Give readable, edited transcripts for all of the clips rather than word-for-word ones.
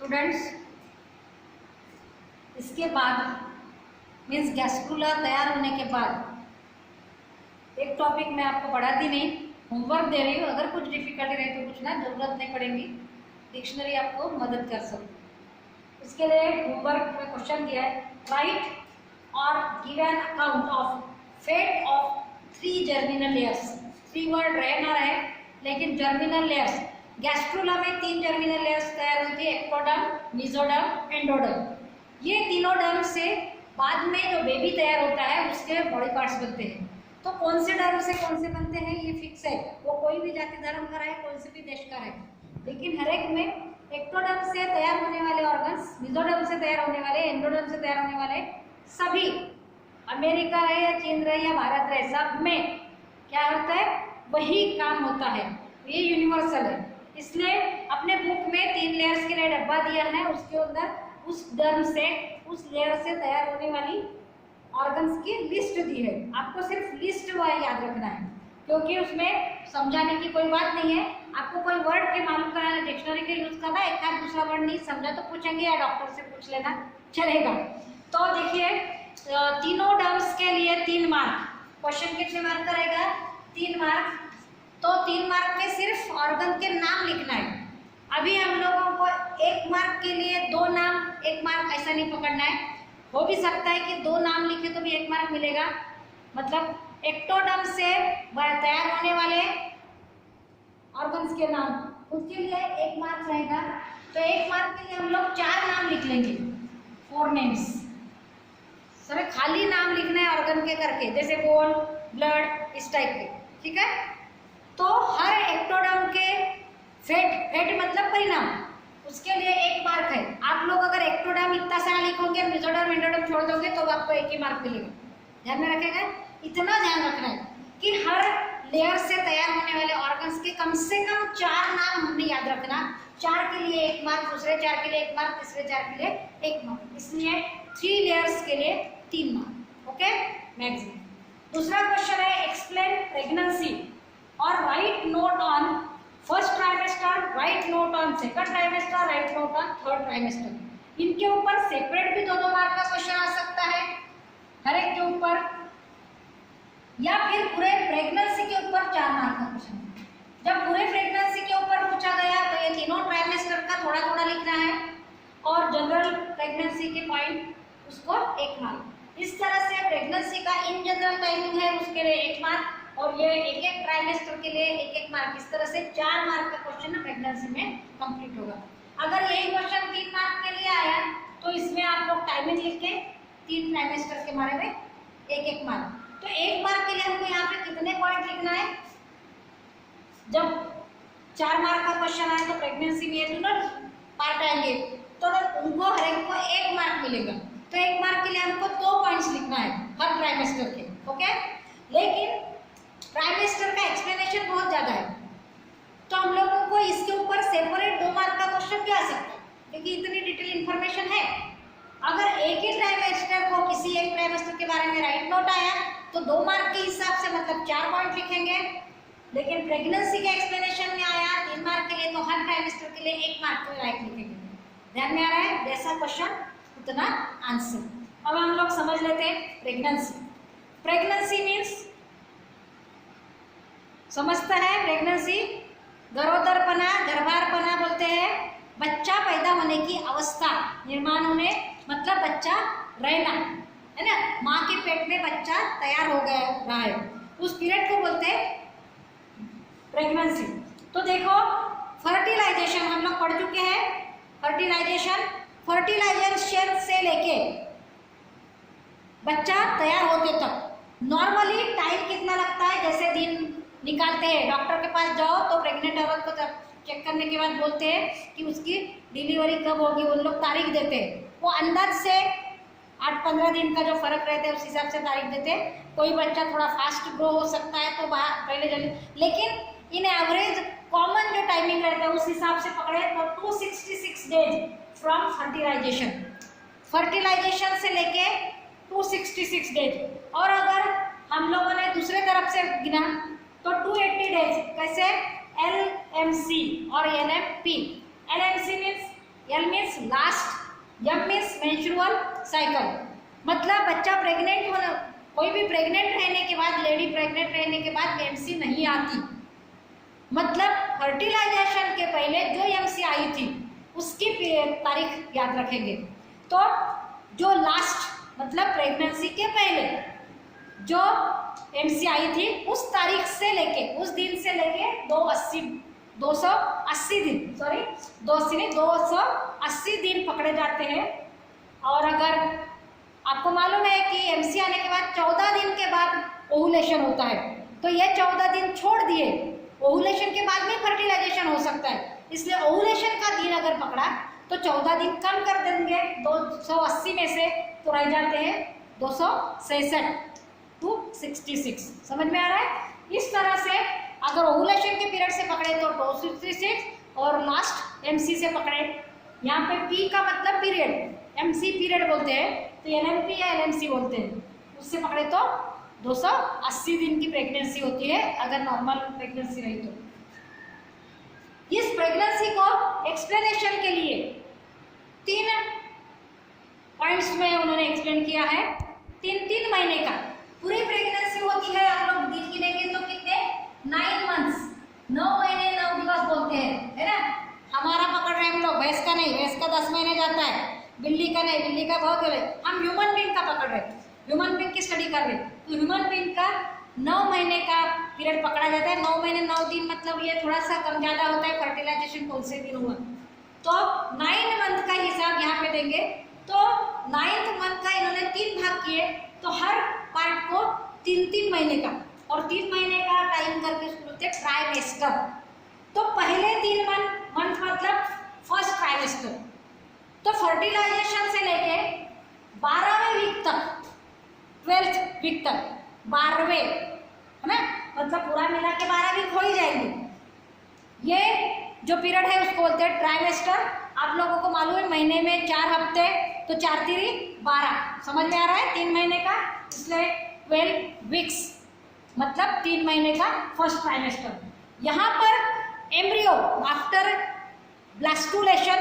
Students, इसके बाद means gastrula तैयार होने के बाद एक टॉपिक मैं आपको पढ़ाती नहीं, होमवर्क दे रही हूँ। अगर कुछ डिफिकल्टी रही तो पूछना, जरूरत नहीं पड़ेगी, डिक्शनरी आपको मदद कर सकती। इसके लिए होमवर्क में क्वेश्चन दिया है, राइट और give an account of fate of 3 germinal layers. 3 word रहे ना रहे, लेकिन जर्मिनल लेयर्स, गैस्ट्रुला में 3 जर्मिनल लेयर्स तैयार होती है, एक्टोडर्म, मेसोडर्म, एंडोडर्म। ये तीनों डर्म से बाद में जो बेबी तैयार होता है उसके बॉडी पार्ट्स बनते हैं। तो कौन से डर्म से कौन से बनते हैं ये फिक्स है, वो कोई भी जाति धर्म का रहे, कौन से भी देश का रहे, लेकिन हर एक में एक्टोडर्म से तैयार होने वाले ऑर्गन्स, मेसोडर्म से तैयार होने वाले, एंडोडर्म से तैयार होने वाले सभी, अमेरिका रहे या चीन रहे या भारत रहे, सब में क्या होता है, वही काम होता है। ये यूनिवर्सल है। इसलिए अपने बुक में 3 लेयर्स के लिए डब्बा दिया है, उसके अंदर उस डर्म से, उस लेयर से तैयार होने वाली ऑर्गन्स की लिस्ट दी है। आपको सिर्फ लिस्ट याद रखना है, क्योंकि उसमें समझाने की कोई बात नहीं है। आपको कोई वर्ड के मालूम करना है, डिक्शनरी के यूज करना, एक आध दूसरा वर्ड नहीं समझा तो पूछेंगे या डॉक्टर से पूछ लेना, चलेगा। तो देखिए, तीनों टर्म्स के लिए 3 मार्क। क्वेश्चन कितने मार्क का रहेगा? 3 मार्क। तो 3 मार्क में सिर्फ ऑर्गन के नाम लिखना है। अभी हम लोगों को 1 मार्क के लिए 2 नाम, 1 मार्क ऐसा नहीं पकड़ना है। हो भी सकता है कि 2 नाम लिखे तो भी 1 मार्क मिलेगा। मतलब एक्टोडर्म से तैयार होने वाले ऑर्गन्स के नाम, उसके लिए 1 मार्क रहेगा। तो 1 मार्क के लिए हम लोग 4 नाम लिख लेंगे, 4 नेम्स। सर खाली नाम लिखना है ऑर्गन के करके, जैसे बोन, ब्लड, इस टाइप के, ठीक है। तो हर एक्टोडर्म के फेट मतलब परिणाम, उसके लिए 1 मार्क है। आप लोग अगर एक्टोडर्म इतना सारा लिखोगे, मेसोडर्म, एंडोडर्म छोड़ दोगे तो आपको 1 ही मार्क मिलेगा। ध्यान में रखेगा, इतना ध्यान रखना है कि हर लेयर से तैयार होने वाले ऑर्गन्स के कम से कम 4 नाम हमने याद रखना। 4 के लिए 1 मार्क, दूसरे 4 के लिए 1 मार्क, तीसरे 4 के लिए 1 मार्क। इसलिए 3 लेयर्स के लिए 3 मार्क। Okay, maximum. दूसरा क्वेश्चन है, एक्सप्लेन प्रेगनेंसी और right note on first trimester, right note on second trimester, right note on third trimester. इनके ऊपर सेपरेट भी 2-2 मार्क का क्वेश्चन आ सकता है हर एक के ऊपर, या फिर पूरे प्रेगनेंसी के ऊपर 4 मार्क का क्वेश्चन। जब पूरे प्रेगनेंसी के ऊपर पूछा गया तो ये तीनों ट्राइमेस्टर का थोड़ा थोड़ा लिखना है, और जनरल प्रेगनेंसी के पॉइंट उसको 1 मार्क। इस तरह से प्रेगनेंसी का इन जनरल टाइमिंग है, उसके लिए 1 मार्क, और ये एक ट्राइमेस्टर के लिए 1-1 मार्क। इस तरह से 4 मार्क का क्वेश्चन प्रेगनेंसी में कंप्लीट होगा। अगर यही क्वेश्चन 3 मार्क के लिए आया तो इसमें आप लोग टाइमिंग लिख के 3 ट्राइमेस्टर के बारे में 1-1 मार्क। तो 1 मार्क के लिए हमको यहाँ पे कितने पॉइंट लिखना है? जब 4 मार्क का क्वेश्चन आए तो प्रेगनेंसी में ये दोनों पार्ट आएंगे, तो उनको हर एक को 1 मार्क मिलेगा। तो 1 मार्क के लिए हमको 2 पॉइंट्स लिखना है हर ट्राइमेस्टर के। ओके, लेकिन ट्राइमेस्टर का एक्सप्लेनेशन बहुत ज्यादा है, तो हम लोगों को इसके ऊपर सेपरेट 2 मार्क का क्वेश्चन भी आ सकता है, क्योंकि इतनी डिटेल इंफॉर्मेशन है। अगर एक ही ट्राइमेस्टर को किसी एक ट्राइमेस्टर के बारे में राइट नोट आया तो 2 मार्क के हिसाब से मतलब 4 पॉइंट लिखेंगे, लेकिन प्रेगनेंसी के एक्सप्लेनेशन में आया 3 मार्क के लिए, तो हर ट्राइमेस्टर के लिए 1 मार्क को राइट लिखेंगे। ध्यान में आ रहा है? जैसा क्वेश्चन उतना आंसर। अब हम लोग समझ लेते हैं प्रेगनेंसी। प्रेगनेंसी मीन्स, समझता है, प्रेगनेंसी गरोदरपना, गर्भारपना बोलते हैं, बच्चा पैदा होने की अवस्था, निर्माण होने मतलब बच्चा रहना, है ना, माँ के पेट में बच्चा तैयार हो गया रहा है, उस पीरियड को बोलते हैं प्रेगनेंसी। तो देखो, फर्टिलाइजेशन हम लोग पढ़ चुके हैं। फर्टिलाइजेशन से लेके बच्चा तैयार होते तक नॉर्मली टाइम कितना लगता है? जैसे दिन निकालते हैं, डॉक्टर के पास जाओ तो प्रेग्नेंट औरत को चेक करने के बाद बोलते हैं कि उसकी डिलीवरी कब होगी, उन लोग तारीख देते हैं। वो अंदाज से 8-15 दिन का जो फर्क रहता है उस हिसाब से तारीख देते हैं। कोई बच्चा थोड़ा फास्ट ग्रो हो सकता है तो पहले जल्दी, लेकिन इन एवरेज कॉमन जो टाइमिंग रहता है उस हिसाब से पकड़े तो 266 डेज फ्रॉम फर्टिलाइजेशन से लेके 266 डेज। और अगर हम लोगों ने दूसरे तरफ से गिना तो 280 डेज। कैसे? LMC और NMP। LMC means, L means last, M means menstrual cycle, मतलब बच्चा प्रेग्नेंट होना, कोई भी प्रेग्नेंट रहने के बाद, लेडी प्रेग्नेंट रहने के बाद एमसी नहीं आती, मतलब फर्टिलाइजेशन के पहले जो एमसी आई थी उसकी तारीख याद रखेंगे। तो जो लास्ट मतलब प्रेगनेंसी के पहले जो एमसी आई थी उस तारीख से लेके, उस दिन से लेके 280 दिन, सॉरी 280 दिन पकड़े जाते हैं। और अगर आपको मालूम है कि एमसी आने के बाद 14 दिन के बाद ओवुलेशन होता है, तो ये 14 दिन छोड़ दिए, ओवुलेशन के बाद में फर्टिलाइजेशन हो सकता है, इसलिए ओवुलेशन का दिन अगर पकड़ा तो 14 दिन कम कर देंगे 280 में से, तो रह जाते हैं 266 टू 66। समझ में आ रहा है? इस तरह से अगर ओवुलेशन के पीरियड से पकड़े तो 266 और लास्ट एमसी से पकड़े, यहाँ पे पी का मतलब पीरियड, एमसी पीरियड बोलते हैं, तो एनएमपी या एनएमसी बोलते हैं, उससे पकड़े तो 280 दिन की प्रेगनेंसी होती है अगर नॉर्मल प्रेगनेंसी रही तो। इस प्रेगनेंसी को एक्सप्लेनेशन के लिए 3 पॉइंट्स में उन्होंने एक्सप्लेन किया है। 3 महीने का पूरी प्रेगनेंसी होती है, आप लोग दिन गिनेंगे तो कितने, 9 मंथ्स, 9 महीने 9 दिवस बोलते हैं, है ना। हमारा पकड़ रहे हम लोग, भैंस का नहीं, भैंस का 10 महीने जाता है, बिल्ली का नहीं, बिल्ली का बहुत है, हम ह्यूमन बीइंग का पकड़ रहे, ह्यूमन बीइंग की स्टडी कर रहे, तो ह्यूमन बीइंग का 9 महीने का पीरियड पकड़ा जाता है। 9 महीने 9 दिन मतलब ये थोड़ा सा कम ज़्यादा होता है, फर्टिलाइजेशन कौन से दिन हुआ, तो 9 मंथ का हिसाब यहाँ पे देंगे। तो 9th मंथ का इन्होंने 3 भाग किए, तो हर पार्ट को 3 महीने का, और 3 महीने का टाइम करके उसको बोलते हैं ट्राइमेस्टर। तो पहले 3 मंथ मतलब फर्स्ट ट्राइमेस्टर, तो फर्टिलाइजेशन से लेके 12वें वीक तक, 12th वीक तक, 12वें, है ना, मतलब पूरा मिला के 12 वीक हो ही जाएंगे। ये जो पीरियड है उसको बोलते हैं ट्राइमेस्टर। आप लोगों को मालूम है महीने में 4 हफ्ते, तो 4 3 12, समझ में आ रहा है, 3 महीने का, इसलिए 12 वीक्स मतलब 3 महीने का फर्स्ट ट्राइमेस्टर। यहाँ पर एम्ब्रियो आफ्टर ब्लास्टुलेशन,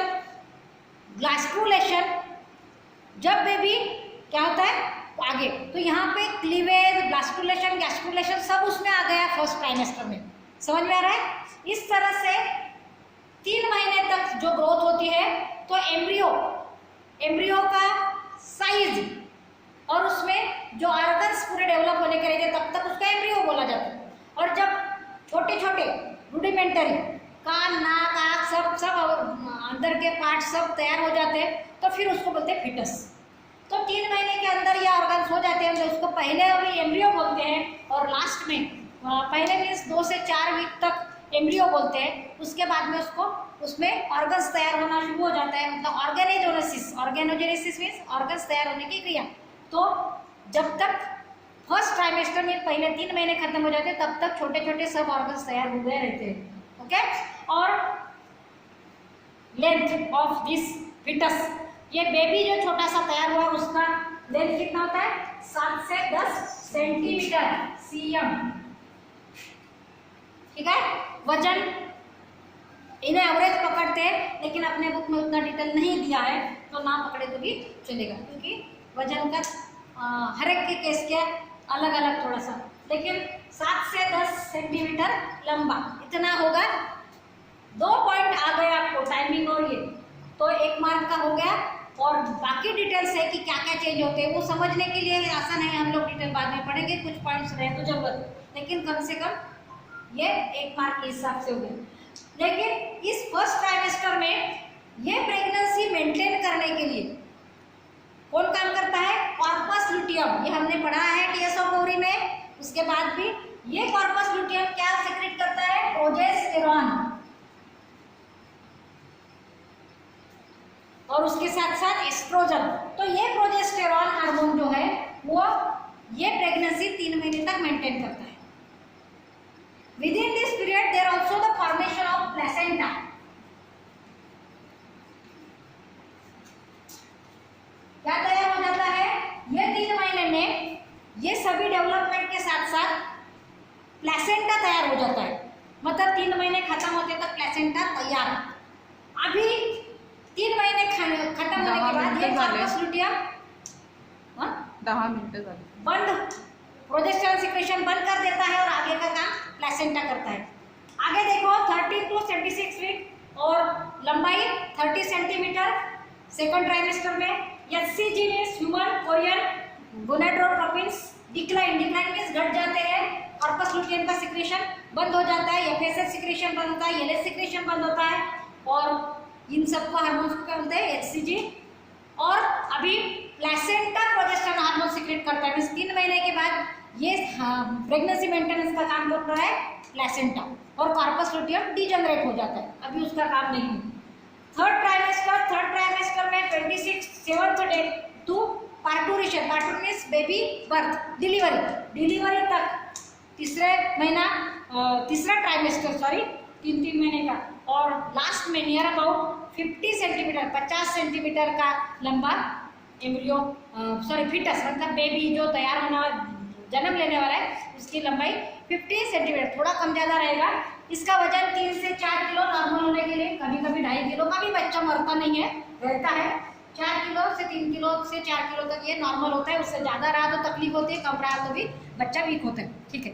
जब बेबी क्या होता है आगे, तो यहाँ पे क्लीवेज, ब्लास्टुलेशन, गैस्ट्रुलेशन सब उसमें आ गया फर्स्ट ट्राइमेस्टर में। समझ में आ रहा है? इस तरह से 3 महीने तक जो ग्रोथ होती है, तो एम्ब्रियो का साइज और उसमें जो ऑर्गन्स पूरे डेवलप होने के लिए तब तक उसका एम्ब्रियो बोला जाता है। और जब छोटे छोटे रूडिमेंटरी कान, नाक, आँख सब अंदर के पार्ट सब तैयार हो जाते हैं, तो फिर उसको बोलते हैं फिटस। तो 3 महीने के अंदर ये ऑर्गन्स हो जाते हैं, उसको पहले अभी एम्ब्रियो बोलते हैं, और लास्ट में पहले मीन्स 2 से 4 वीक तक एम्ब्रियो बोलते हैं, उसके बाद में उसमें ऑर्गन्स तैयार होना शुरू हो जाता है, मतलब ऑर्गेनोजेनेसिस मीन्स ऑर्गन्स तैयार होने की क्रिया। तो जब तक फर्स्ट ट्राइमेस्टर में पहले 3 महीने खत्म हो जाते हैं, तब तक छोटे छोटे सब ऑर्गन्स तैयार हो गए रहते हैं। ओके, और लेंथ ऑफ दिस फिटस, ये बेबी जो छोटा सा तैयार हुआ उसका लेंथ कितना होता है, 7 से 10 सेंटीमीटर cm, ठीक है। वजन इन्हें एवरेज पकड़ते हैं, लेकिन अपने बुक में उतना डिटेल नहीं दिया है, तो ना पकड़े तो भी चलेगा, क्योंकि वजन का हर एक के केस के अलग अलग थोड़ा सा, लेकिन 7 से 10 सेंटीमीटर लंबा इतना होगा। 2 पॉइंट आ गए आपको, टाइमिंग और ये, तो 1 मार्क का हो गया। और बाकी डिटेल्स है कि क्या क्या चेंज होते हैं, वो समझने के लिए आसान है, हम लोग डिटेल बाद में पढ़ेंगे, कुछ पॉइंट्स रहे तो जरूरत, लेकिन कम से कम ये 1 मार्क के हिसाब से हो गया। लेकिन इस फर्स्ट ट्राइमेस्टर में ये प्रेगनेंसी मेंटेन करने के लिए कौन काम करता है, कॉर्पस लुटियम, ये हमने पढ़ा है टीएस ऑफ ओवरी में। उसके बाद भी ये कॉर्पस लुटियम क्या सेक्रेट करता है, प्रोजेस्टेरॉन, और उसके साथ साथ एस्ट्रोजन। तो ये प्रोजेस्टेरॉन हार्मोन जो है वो ये प्रेगनेंसी 3 महीने तक मेंटेन करता है। Within this period there also the formation of placenta. क्या तैयार हो जाता है, ये 3 महीने में ये सभी डेवलपमेंट के साथ साथ प्लेसेंटा तैयार हो जाता है, मतलब 3 महीने खत्म होते तक प्लेसेंटा तैयार। अभी 3 महीने ये कार्पस लुटियम 10 मिनिटं झाली. बंद, प्रोजेस्टेरॉन सिक्रेशन बंद कर देता है और आगे का काम प्लेसेंटा करता है. आगे देखो 30 to 76 वीक और लंबाई 30 सेंटीमीटर सेकंड ट्राइमेस्टर में. HCG means human Korean gonadotropins decline means घट जाते हैं. कार्पस लुटियम का सिक्रेशन बंद हो जाता है. FSH सिक्रेशन बंद होता है, LH सिक्रेशन बंद होता है और इन सबको हार्मोन्स क्या बोलते हैं, HCG. और अभी प्लेसेंटा प्रोजेस्टेरॉन हार्मोन सिक्रेट करता है. मीन्स 3 महीने के बाद ये प्रेगनेंसी मेंटेनेंस का काम करता है प्लेसेंटा और कार्पस लुटियम डिजनरेट हो जाता है, अभी उसका काम नहीं है. थर्ड ट्राइमेस्टर में 7th day to parturition. Partur means baby birth, delivery तक तीसरा ट्राइमेस्टर 3 महीने का. और लास्ट में नियर अबाउट 50 सेंटीमीटर 50 सेंटीमीटर का लंबा एम्ब्रियो फिटस मतलब बेबी जो तैयार होने वाला जन्म लेने वाला है उसकी लंबाई 50 सेंटीमीटर, थोड़ा कम ज़्यादा रहेगा. इसका वजन 3 से 4 किलो नॉर्मल होने के लिए, कभी कभी 2.5 किलो का भी बच्चा मरता नहीं है, रहता है. 4 किलो से 3 किलो से 4 किलो तक ये नॉर्मल होता है. उससे ज़्यादा रहा तो तकलीफ होती है, कम रहा तो भी बच्चा वीक होता है. ठीक है.